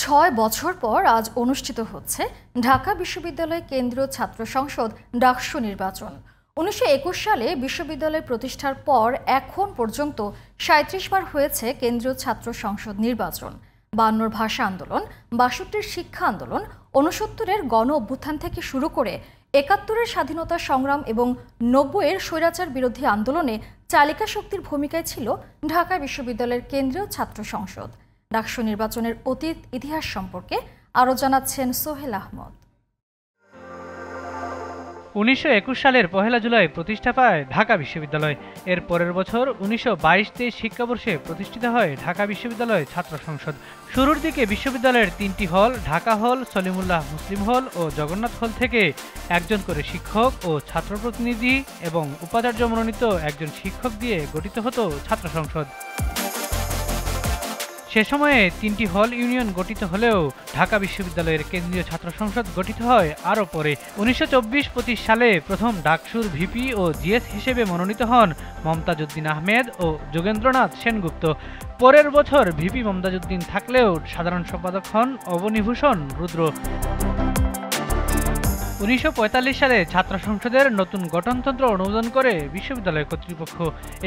৬ বছর পর আজ অনুষ্ঠিত হচ্ছে ঢাকা বিশ্ববিদ্যালয় কেন্দ্রীয় ছাত্র সংসদ ডাকসু নির্বাচন। ১৯২১ সালে বিশ্ববিদ্যালয় প্রতিষ্ঠার পর এখন পর্যন্ত ৩৭ বার হয়েছে কেন্দ্রীয় ছাত্র সংসদ নির্বাচন। ৫২ ভাষা আন্দোলন, ৬২ শিক্ষা আন্দোলন, ৬৯-এর গণ অভ্যুত্থান থেকে শুরু করে ৭১-এর স্বাধীনতা সংগ্রাম এবং ৯০-এর স্বৈরাচার বিরোধী আন্দোলনে চালিকা শক্তির ভূমিকায় ছিল ঢাকা বিশ্ববিদ্যালয়ের কেন্দ্রীয় ছাত্র সংসদ। ডাকসু নির্বাচনের অতীত ইতিহাস সম্পর্কে আরও জানাচ্ছেন সোহেল আহমদ। ১৯২১ সালের ১ জুলাই প্রতিষ্ঠা পায় ঢাকা বিশ্ববিদ্যালয়। এর পরের বছর ১৯২২-২৩ শিক্ষাবর্ষে প্রতিষ্ঠিত হয় ঢাকা বিশ্ববিদ্যালয় ছাত্র সংসদ। শুরুর দিকে বিশ্ববিদ্যালয়ের ৩টি হল, ঢাকা হল, সলিমুল্লাহ মুসলিম হল ও জগন্নাথ হল থেকে একজন করে শিক্ষক ও ছাত্র প্রতিনিধি এবং উপাচার্য মনোনীত একজন শিক্ষক দিয়ে গঠিত হতো ছাত্র সংসদ। সে সময়ে ৩টি হল ইউনিয়ন গঠিত হলেও ঢাকা বিশ্ববিদ্যালয়ের কেন্দ্রীয় ছাত্র সংসদ গঠিত হয় আরও পরে। ১৯২৪-২৫ সালে প্রথম ডাকসুর ভিপি ও জিএস হিসেবে মনোনীত হন মমতাজ উদ্দিন আহমেদ ও যোগেন্দ্রনাথ সেনগুপ্ত। পরের বছর ভিপি মমতাজ উদ্দিন থাকলেও সাধারণ সম্পাদক হন অবনীভূষণ রুদ্র। ১৯৪৫ সালে ছাত্র সংসদের নতুন গঠনতন্ত্র অনুমোদন করে বিশ্ববিদ্যালয় কর্তৃপক্ষ।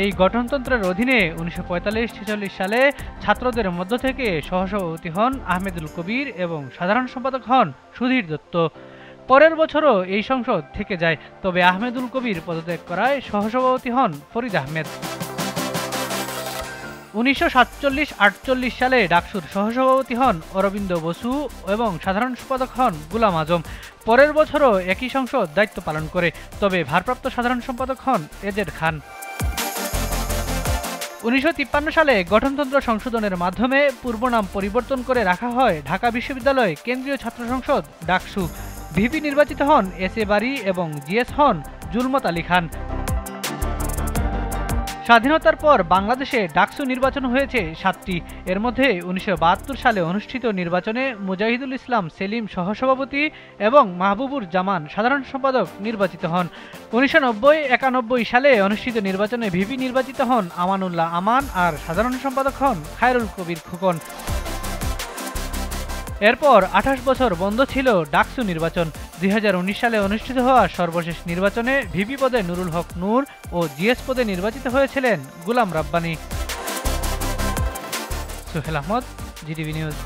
এই গঠনতন্ত্রের অধীনে ১৯৪৫-৪৬ সালে ছাত্রদের মধ্য থেকে সহসভাপতি হন আহমেদুল কবির এবং সাধারণ সম্পাদক হন সুধীর দত্ত। পরের বছরও এই সংসদ থেকে যায়, তবে আহমেদুল কবির পদত্যাগ করায় সহসভাপতি হন ফরিদ আহমেদ। ১৯৪৭-৪৮ সালে ডাকসুর সহসভাপতি হন অরবিন্দ বসু এবং সাধারণ সম্পাদক হন গুলাম আজম। পরের বছরও একই সংসদ দায়িত্ব পালন করে, তবে ভারপ্রাপ্ত সাধারণ সম্পাদক হন এজেড খান। ১৯৫৩ সালে গঠনতন্ত্র সংশোধনের মাধ্যমে পূর্ব নাম পরিবর্তন করে রাখা হয় ঢাকা বিশ্ববিদ্যালয় কেন্দ্রীয় ছাত্র সংসদ ডাকসু। ভিপি নির্বাচিত হন এস এ বারী এবং জিএস হন জুলমত আলী খান। স্বাধীনতার পর বাংলাদেশে ডাকসু নির্বাচন হয়েছে ৭টি। এর মধ্যে ১৯৭২ সালে অনুষ্ঠিত নির্বাচনে মুজাহিদুল ইসলাম সেলিম সহসভাপতি এবং মাহবুবুর জামান সাধারণ সম্পাদক নির্বাচিত হন। ১৯৯০-৯১ সালে অনুষ্ঠিত নির্বাচনে ভিপি নির্বাচিত হন আমানুল্লাহ আমান আর সাধারণ সম্পাদক হন খায়রুল কবির খোকন। এরপর ২৮ বছর বন্ধ ছিল ডাকসু নির্বাচন। ২০১৯ সালে অনুষ্ঠিত হওয়া সর্বশেষ নির্বাচনে ভিপি পদে নুরুল হক নূর ও জিএস পদে নির্বাচিত হয়েছিলেন গুলাম রাব্বানী। Sohel Ahmed, GTV news.